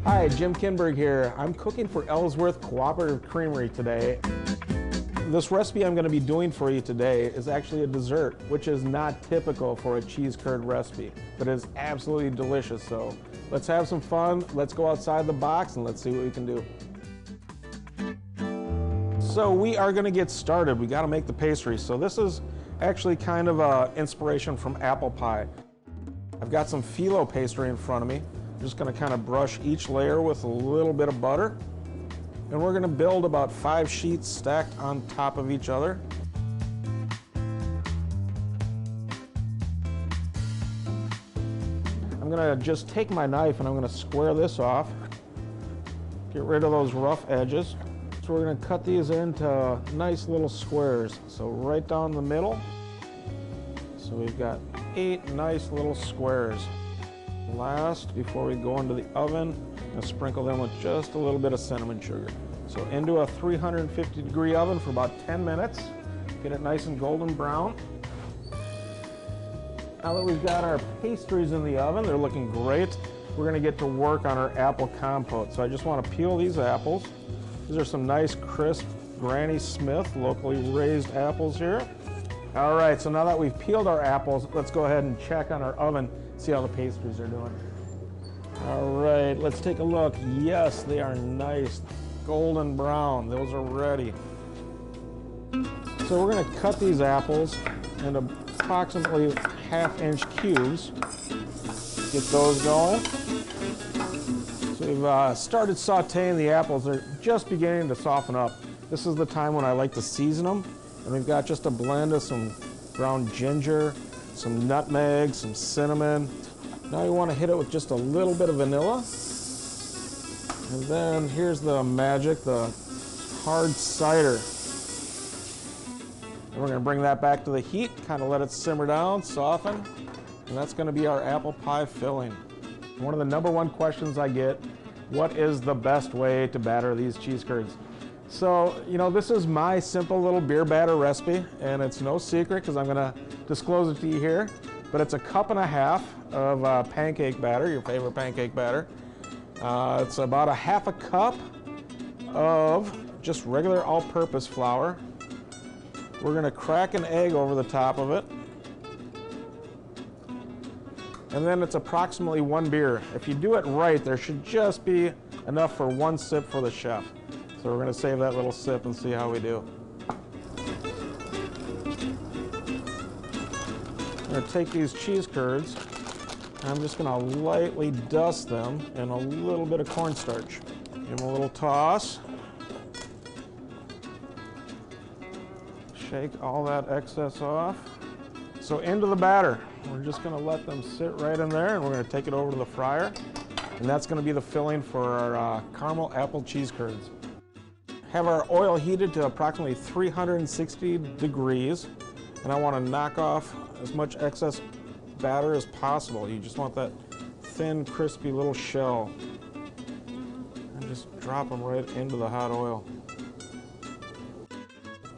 Hi, Jim Kinberg here. I'm cooking for Ellsworth Cooperative Creamery today. This recipe I'm going to be doing for you today is actually a dessert, which is not typical for a cheese curd recipe, but is absolutely delicious. So let's have some fun, let's go outside the box, and let's see what we can do. So we are going to get started. We got to make the pastry. So this is actually kind of an inspiration from apple pie. I've got some phyllo pastry in front of me. I'm just going to kind of brush each layer with a little bit of butter. And we're going to build about 5 sheets stacked on top of each other. I'm going to just take my knife and I'm going to square this off. Get rid of those rough edges. So we're going to cut these into nice little squares. So right down the middle. So we've got 8 nice little squares. Last, before we go into the oven, I'm going to sprinkle them with just a little bit of cinnamon sugar. So into a 350-degree oven for about 10 minutes. Get it nice and golden brown. Now that we've got our pastries in the oven, they're looking great, we're going to get to work on our apple compote. So I just want to peel these apples. These are some nice, crisp Granny Smith, locally raised apples here. All right, so now that we've peeled our apples, let's go ahead and check on our oven, see how the pastries are doing. All right, let's take a look. Yes, they are nice, golden brown. Those are ready. So we're going to cut these apples into approximately 1/2-inch cubes. Get those going. So we've started sauteing the apples. They're just beginning to soften up. This is the time when I like to season them. And we've got just a blend of some ground ginger, some nutmeg, some cinnamon. Now you want to hit it with just a little bit of vanilla. And then here's the magic, the hard cider. And we're going to bring that back to the heat, kind of let it simmer down, soften. And that's going to be our apple pie filling. One of the #1 questions I get, what is the best way to batter these cheese curds? So, you know, this is my simple little beer batter recipe, and it's no secret because I'm going to disclose it to you here. But it's 1.5 cups of pancake batter, your favorite pancake batter. It's about 1/2 cup of just regular all-purpose flour. We're going to crack an egg over the top of it. And then it's approximately 1 beer. If you do it right, there should just be enough for 1 sip for the chef. So we're going to save that little sip and see how we do. I'm going to take these cheese curds, and I'm just going to lightly dust them in a little bit of cornstarch. Give them a little toss. Shake all that excess off. So into the batter. We're just going to let them sit right in there, and we're going to take it over to the fryer. And that's going to be the filling for our caramel apple cheese curds. Have our oil heated to approximately 360 degrees, and I want to knock off as much excess batter as possible. You just want that thin, crispy little shell. And just drop them right into the hot oil.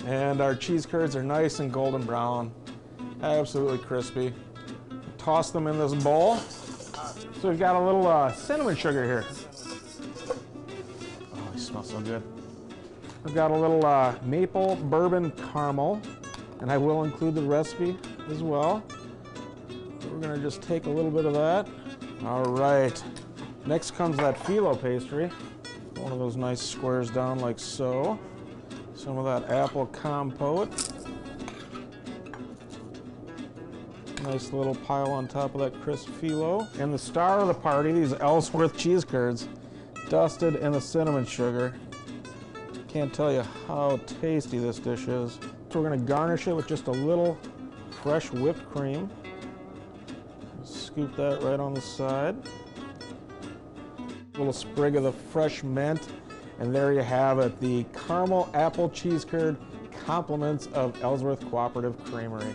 And our cheese curds are nice and golden brown, absolutely crispy. Toss them in this bowl. So we've got a little cinnamon sugar here. Oh, they smell so good. I've got a little maple bourbon caramel, and I will include the recipe as well. So we're going to just take a little bit of that. All right. Next comes that phyllo pastry. One of those nice squares down like so. Some of that apple compote. Nice little pile on top of that crisp phyllo. And the star of the party, these Ellsworth cheese curds, dusted in the cinnamon sugar. Can't tell you how tasty this dish is. So we're going to garnish it with just a little fresh whipped cream. Scoop that right on the side. A little sprig of the fresh mint. And there you have it, the caramel apple cheese curd compliments of Ellsworth Cooperative Creamery.